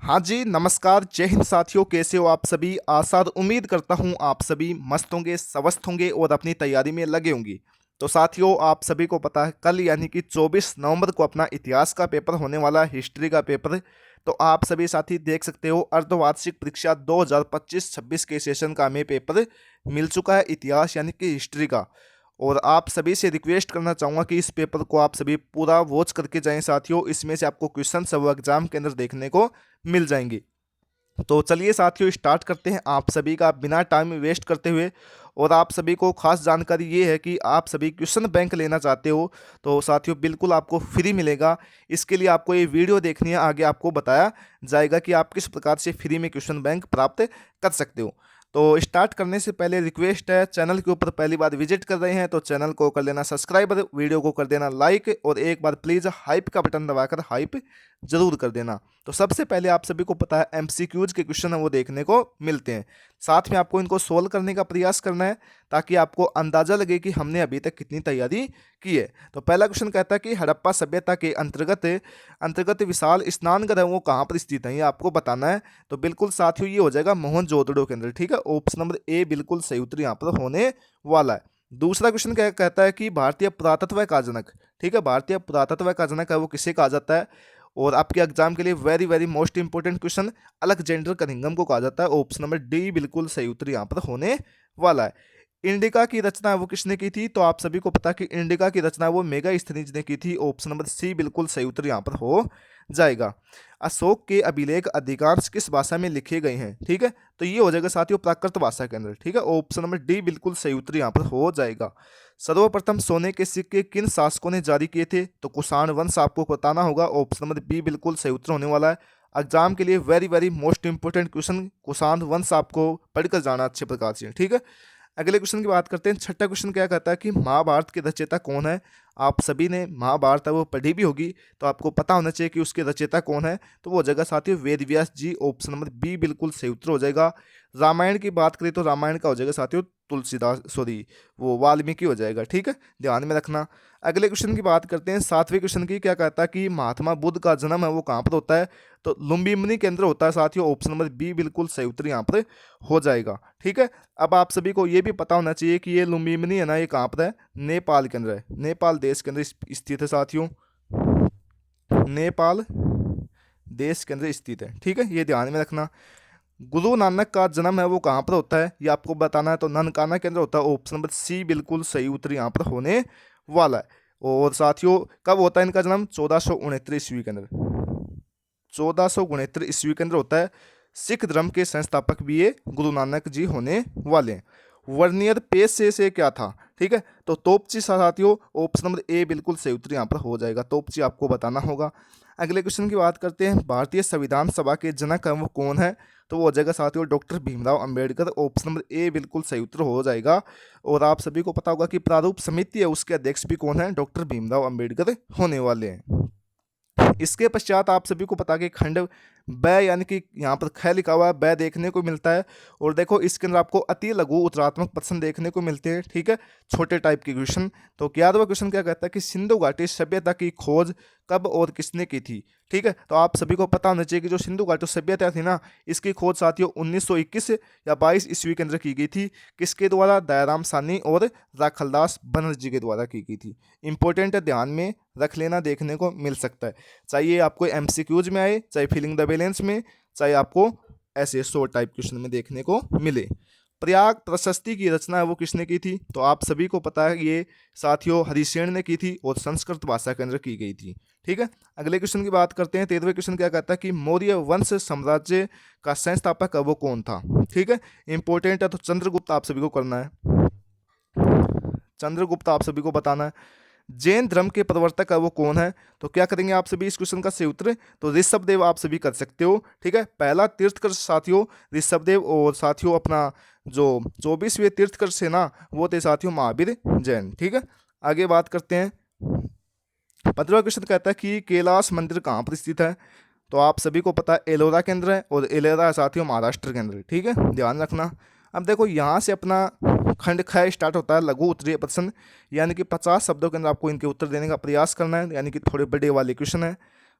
हाँ जी, नमस्कार, जय हिंद साथियों। कैसे हो आप सभी? आशा और उम्मीद करता हूँ आप सभी मस्त होंगे, स्वस्थ होंगे और अपनी तैयारी में लगे होंगे। तो साथियों, आप सभी को पता है कल यानी कि 24 नवंबर को अपना इतिहास का पेपर होने वाला है, हिस्ट्री का पेपर। तो आप सभी साथी देख सकते हो अर्धवार्षिक परीक्षा 2025-26 के सेशन का हमें पेपर मिल चुका है, इतिहास यानी कि हिस्ट्री का। और आप सभी से रिक्वेस्ट करना चाहूँगा कि इस पेपर को आप सभी पूरा वॉच करके जाएं साथियों। इसमें से आपको क्वेश्चन सब एग्जाम के अंदर देखने को मिल जाएंगे। तो चलिए साथियों, स्टार्ट करते हैं आप सभी का बिना टाइम वेस्ट करते हुए। और आप सभी को खास जानकारी ये है कि आप सभी क्वेश्चन बैंक लेना चाहते हो तो साथियों बिल्कुल आपको फ्री मिलेगा। इसके लिए आपको ये वीडियो देखनी है, आगे आपको बताया जाएगा कि आप किस प्रकार से फ्री में क्वेश्चन बैंक प्राप्त कर सकते हो। तो स्टार्ट करने से पहले रिक्वेस्ट है, चैनल के ऊपर पहली बार विजिट कर रहे हैं तो चैनल को कर लेना सब्सक्राइबर, वीडियो को कर देना लाइक और एक बार प्लीज़ हाइप का बटन दबाकर हाइप जरूर कर देना। तो सबसे पहले आप सभी को पता है एमसीक्यूज के क्वेश्चन है वो देखने को मिलते हैं। साथ में आपको इनको सोल्व करने का प्रयास करना है ताकि आपको अंदाजा लगे कि हमने अभी तक कितनी तैयारी की है। तो पहला क्वेश्चन कहता है कि हड़प्पा सभ्यता के अंतर्गत अंतर्गत विशाल स्नान गृह वो कहाँ पर स्थित है, ये आपको बताना है। तो बिल्कुल साथियों ये हो जाएगा मोहनजोदड़ो के अंदर। ठीक है, ऑप्शन नंबर ए बिल्कुल सही उत्तर यहाँ पर होने वाला है। दूसरा क्वेश्चन क्या कहता है कि भारतीय पुरातत्व का जनक, ठीक है, भारतीय पुरातत्व का जनक है वो किसे कहा जाता है। और आपके एग्जाम के लिए very very most important question, Alexander Cunningham को कहा जाता है। ऑप्शन नंबर डी बिल्कुल सही उत्तर यहाँ पर होने वाला है। इंडिका की रचना वो किसने की थी? तो आप सभी को पता कि इंडिका की रचना वो मेगास्थनीज ने की थी। ऑप्शन नंबर सी बिल्कुल सही उत्तर यहाँ पर हो जाएगा। अशोक के अभिलेख अधिकांश किस भाषा में लिखे गए हैं? ठीक है, तो ये हो जाएगा साथियों प्राकृत भाषा के अंदर। ठीक है, ऑप्शन नंबर डी बिल्कुल सही उत्तर यहाँ पर हो जाएगा। सर्वप्रथम सोने के सिक्के किन शासकों ने जारी किए थे? तो कुषाण वंश आपको बताना होगा। ऑप्शन नंबर बी बिल्कुल सही उत्तर होने वाला है। एग्जाम के लिए very very most important question, Kushan वंश आपको पढ़कर जाना अच्छे प्रकार से। ठीक है, अगले क्वेश्चन की बात करते हैं। छठा क्वेश्चन क्या कहता है कि महाभारत के रचयिता कौन है? आप सभी ने महाभारत है वो पढ़ी भी होगी तो आपको पता होना चाहिए कि उसके रचयिता कौन है। तो वो हो जाएगा साथियों वेद व्यास जी। ऑप्शन नंबर बी बिल्कुल सही उत्तर हो जाएगा। रामायण की बात करें तो रामायण का हो जाएगा साथियों तुलसीदास, सॉरी वो वाल्मीकि हो जाएगा। ठीक है, ध्यान में रखना। अगले क्वेश्चन की बात करते हैं। सातवें क्वेश्चन की क्या कहता है कि महात्मा बुद्ध का जन्म है वो कहाँ पर होता है? तो लुम्बिनी के अंदर होता है साथियों। ऑप्शन नंबर बी बिल्कुल सही उत्तर यहाँ पर हो जाएगा। ठीक है, अब आप सभी को ये भी पता होना चाहिए कि ये लुम्बिनी है ना, ये कहाँ पर है? नेपाल के अंदर है, नेपाल देश के अंदर स्थित है साथियों, नेपाल देश के अंदर स्थित है। ठीक है, ये ध्यान में रखना। गुरु नानक का जन्म है वो कहाँ पर होता है, ये आपको बताना है। तो ननकाना के अंदर होता है। ऑप्शन नंबर सी बिल्कुल सही उत्तर यहाँ पर होने वाला है। और साथियों कब होता है इनका जन्म? 1469 ईस्वी के अंदर, 1469 ईस्वी के अंदर होता है। सिख धर्म के संस्थापक भी ये गुरु नानक जी होने वाले हैं। वर्नियर पेश से क्या था? ठीक है, तो तोपची साथियों ऑप्शन नंबर ए बिल्कुल सही उत्तर यहाँ पर हो जाएगा। तोपची आपको बताना होगा। अगले क्वेश्चन की बात करते हैं। भारतीय संविधान सभा के जनक हैं वो कौन है? तो वो हो जाएगा साथियों doctor Bhimrao Ambedkar. Option number A बिल्कुल सही उत्तर हो जाएगा। और आप सभी को पता होगा कि प्रारूप समिति है उसके अध्यक्ष भी कौन है? डॉक्टर भीमराव अंबेडकर होने वाले हैं। इसके पश्चात आप सभी को पता कि खंड ब यानी कि यहाँ पर ख लिखा हुआ है, ब देखने को मिलता है। और देखो इसके अंदर आपको अति लघु उत्तरात्मक प्रश्न देखने को मिलते हैं। ठीक है, छोटे टाइप के क्वेश्चन। तो 11वां क्वेश्चन क्या कहता है कि सिंधु घाटी सभ्यता की खोज कब और किसने की थी? ठीक है, तो आप सभी को पता होना चाहिए कि जो सिंधु घाटी सभ्यता थी ना, इसकी खोज साथियों 1921 या 22 ईस्वी के अंदर की गई थी। किसके द्वारा? दयाराम साहनी और राखलदास बनर्जी के द्वारा की गई थी। इंपॉर्टेंट है, ध्यान में रख लेना, देखने को मिल सकता है। चाहिए आपको एमसीक्यूज में आए, चाहे फिलिंग द बैलेंस में, चाहे आपको ऐसे शॉर्ट टाइप क्वेश्चन में देखने को मिले। प्रयाग प्रशस्ति की रचना है वो किसने की थी? तो आप सभी को पता है ये साथियों हरिसेन ने की थी और संस्कृत भाषा के अंदर की गई थी। ठीक है, अगले क्वेश्चन की बात करते हैं। 13वें क्वेश्चन क्या कहता है कि मौर्य वंश साम्राज्य का संस्थापक वो कौन था? ठीक है, इंपॉर्टेंट है, तो चंद्रगुप्त आप सभी को करना है, चंद्रगुप्त आप सभी को बताना है। जैन धर्म के प्रवर्तक है वो कौन है? तो क्या करेंगे आप सभी इस क्वेश्चन का सही उत्तर? तो ऋषभ देव आप सभी कर सकते हो। ठीक है, पहला तीर्थकर साथियों ऋषभ देव, और साथियों अपना जो 24वें तीर्थकर से ना वो थे साथियों महावीर जैन। ठीक है, आगे बात करते हैं। 15वां क्वेश्चन कहता है कि कैलाश मंदिर कहाँ पर स्थित है? तो आप सभी को पता है एलोरा के अंदर है, और एलोरा है साथियों महाराष्ट्र के अंदर। ठीक है, ध्यान रखना। अब देखो यहाँ से अपना खंड ख स्टार्ट होता है लघु उत्तरीय प्रश्न, यानी कि 50 शब्दों के अंदर आपको इनके उत्तर देने का प्रयास करना है, यानी कि थोड़े बड़े वाले क्वेश्चन है।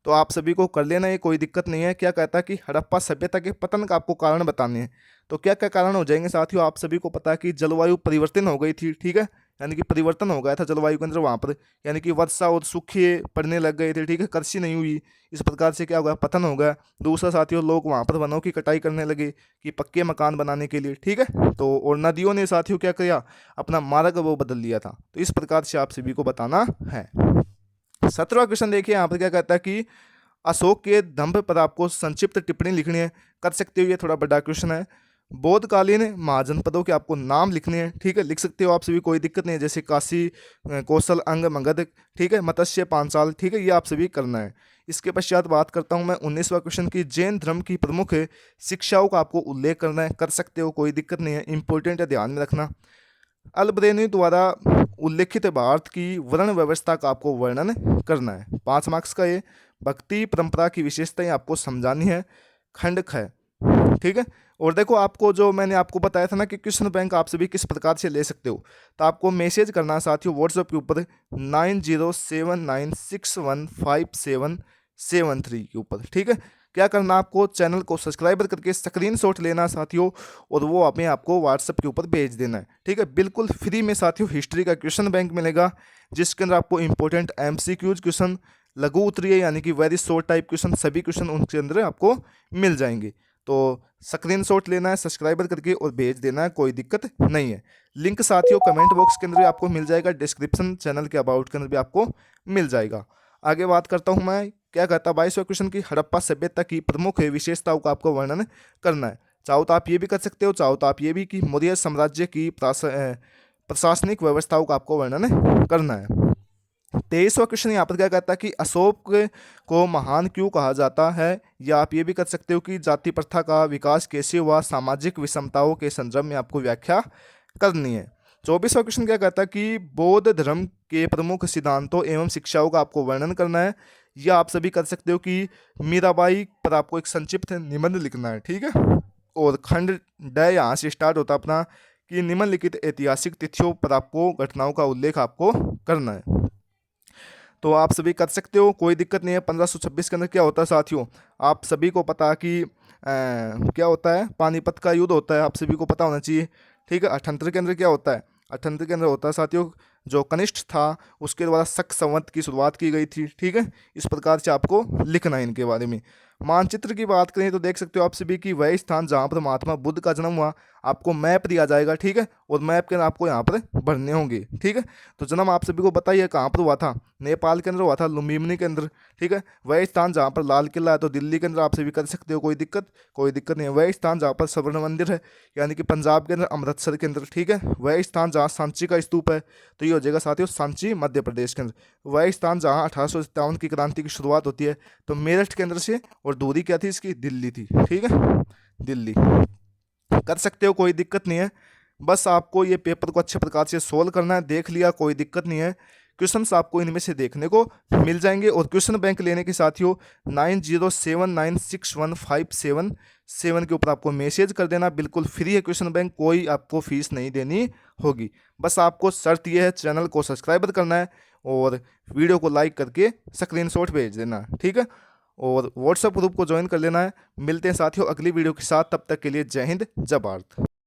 तो आप सभी को कर लेना, ये कोई दिक्कत नहीं है। क्या कहता है कि हड़प्पा सभ्यता के पतन का आपको कारण बताने हैं। तो क्या क्या कारण हो जाएंगे साथियों, आप सभी को पता है कि जलवायु परिवर्तन हो गई थी, ठीक है, यानी कि परिवर्तन हो गया था जलवायु के अंदर वहाँ पर, यानी कि वर्षा और सूखे पड़ने लग गए थे, ठीक है, कृषि नहीं हुई, इस प्रकार से क्या हो गया, पतन हो गया। दूसरा साथियों, लोग वहाँ पर वनों की कटाई करने लगे कि पक्के मकान बनाने के लिए, ठीक है। तो और नदियों ने साथियों क्या किया, अपना मार्ग वो बदल लिया था। तो इस प्रकार से आप सभी को बताना है। 17वां क्वेश्चन देखिए, यहाँ पर क्या कहता है कि अशोक के दंभ पर आपको संक्षिप्त टिप्पणी लिखनी है, कर सकते हो, ये थोड़ा बड़ा क्वेश्चन है। बौद्धकालीन महाजनपदों के आपको नाम लिखने हैं, ठीक है, लिख सकते हो आप सभी, कोई दिक्कत नहीं है, जैसे काशी, कौशल, अंग, मगध, ठीक है, मत्स्य, पांचाल, ठीक है, ये आप सभी करना है। इसके पश्चात बात करता हूं मैं 19वां क्वेश्चन की, जैन धर्म की प्रमुख शिक्षाओं का आपको उल्लेख करना है, कर सकते हो, कोई दिक्कत नहीं है, इंपॉर्टेंट है, ध्यान में रखना। अल्बरेनी द्वारा उल्लेखित भारत की वर्ण व्यवस्था का आपको वर्णन करना है, 5 मार्क्स का ये। भक्ति परंपरा की विशेषताएं आपको समझानी है, खंड ख, ठीक है। और देखो, आपको जो मैंने आपको बताया था ना कि क्वेश्चन बैंक आप सभी किस प्रकार से ले सकते हो, तो आपको मैसेज करना है साथियों व्हाट्सएप के ऊपर 9079615773 के ऊपर, ठीक है। क्या करना, आपको चैनल को सब्सक्राइबर करके स्क्रीनशॉट लेना साथियों, और वो आपको व्हाट्सएप के ऊपर भेज देना है, ठीक है, बिल्कुल फ्री में साथियों। हिस्ट्री का क्वेश्चन बैंक मिलेगा, जिसके अंदर आपको इंपॉर्टेंट एमसीक्यूज क्वेश्चन, लघु उत्तरीय यानी कि वेरी शॉर्ट टाइप क्वेश्चन, सभी क्वेश्चन उनके अंदर आपको मिल जाएंगे। तो स्क्रीनशॉट लेना है सब्सक्राइबर करके और भेज देना है, कोई दिक्कत नहीं है। लिंक साथियों कमेंट बॉक्स के अंदर भी आपको मिल जाएगा, डिस्क्रिप्शन चैनल के अबाउट के अंदर भी आपको मिल जाएगा। आगे बात करता हूं मैं, क्या कहता 22वां क्वेश्चन की, हड़प्पा सभ्यता की प्रमुख विशेषताओं का आपको वर्णन करना है। चाहो तो आप ये भी कर सकते हो, चाहो तो आप ये भी कि मौर्य साम्राज्य की प्रशासनिक व्यवस्थाओं का आपको वर्णन करना है। 23वां क्वेश्चन यहाँ पर क्या कहता है कि अशोक को महान क्यों कहा जाता है, या आप ये भी कर सकते हो कि जाति प्रथा का विकास कैसे हुआ, सामाजिक विषमताओं के संदर्भ में आपको व्याख्या करनी है। 24वां क्वेश्चन क्या कहता है कि बौद्ध धर्म के प्रमुख सिद्धांतों एवं शिक्षाओं का आपको वर्णन करना है, या आप सभी कर सकते हो कि मीराबाई पर आपको एक संक्षिप्त निबंध लिखना है, ठीक है। और खंड ड यहाँ से स्टार्ट होता अपना कि निम्नलिखित ऐतिहासिक तिथियों पर आपको घटनाओं का उल्लेख आपको करना है। तो आप सभी कर सकते हो, कोई दिक्कत नहीं है। 1526 के अंदर क्या होता है साथियों, आप सभी को पता है कि क्या होता है, पानीपत का युद्ध होता है, आप सभी को पता होना चाहिए, ठीक है। 78 के अंदर क्या होता है, 78 के अंदर होता है साथियों, जो कनिष्ठ था उसके द्वारा शक संवत की शुरुआत की गई थी, ठीक है। इस प्रकार से आपको लिखना है इनके बारे में। मानचित्र की बात करें तो देख सकते हो आप सभी की वह स्थान जहाँ पर महात्मा बुद्ध का जन्म हुआ, आपको मैप दिया जाएगा, ठीक है, और मैप के अंदर आपको यहाँ पर भरने होंगे, ठीक है। तो जन्म आप सभी को बताइए कहाँ पर हुआ था, नेपाल के अंदर हुआ था, लुम्बिनी के अंदर, ठीक है। वह स्थान जहाँ पर लाल किला है तो दिल्ली के अंदर आप सभी कर सकते हो, कोई दिक्कत नहीं है। वह स्थान जहाँ पर स्वर्ण मंदिर है यानी कि पंजाब के अंदर अमृतसर के अंदर, ठीक है। वह स्थान जहाँ सांची का स्तूप है तो ये हो जाएगा साथियों सांची मध्य प्रदेश के अंदर। वह स्थान जहाँ 1857 की क्रांति की शुरुआत होती है तो मेरठ के अंदर से, और दूरी क्या थी इसकी, दिल्ली थी, ठीक है, दिल्ली। कर सकते हो, कोई दिक्कत नहीं है। बस आपको ये पेपर को अच्छे प्रकार से सोल्व करना है, देख लिया, कोई दिक्कत नहीं है। क्वेश्चंस आपको इनमें से देखने को मिल जाएंगे, और क्वेश्चन बैंक लेने के साथियों 9079615777 के ऊपर आपको मैसेज कर देना, बिल्कुल फ्री है क्वेश्चन बैंक, कोई आपको फीस नहीं देनी होगी। बस आपको शर्त यह है चैनल को सब्सक्राइब करना है और वीडियो को लाइक करके स्क्रीनशॉट भेज देना, ठीक है, और व्हाट्सएप ग्रुप को ज्वाइन कर लेना है। मिलते हैं साथियों अगली वीडियो के साथ, तब तक के लिए जय हिंद, जय भारत।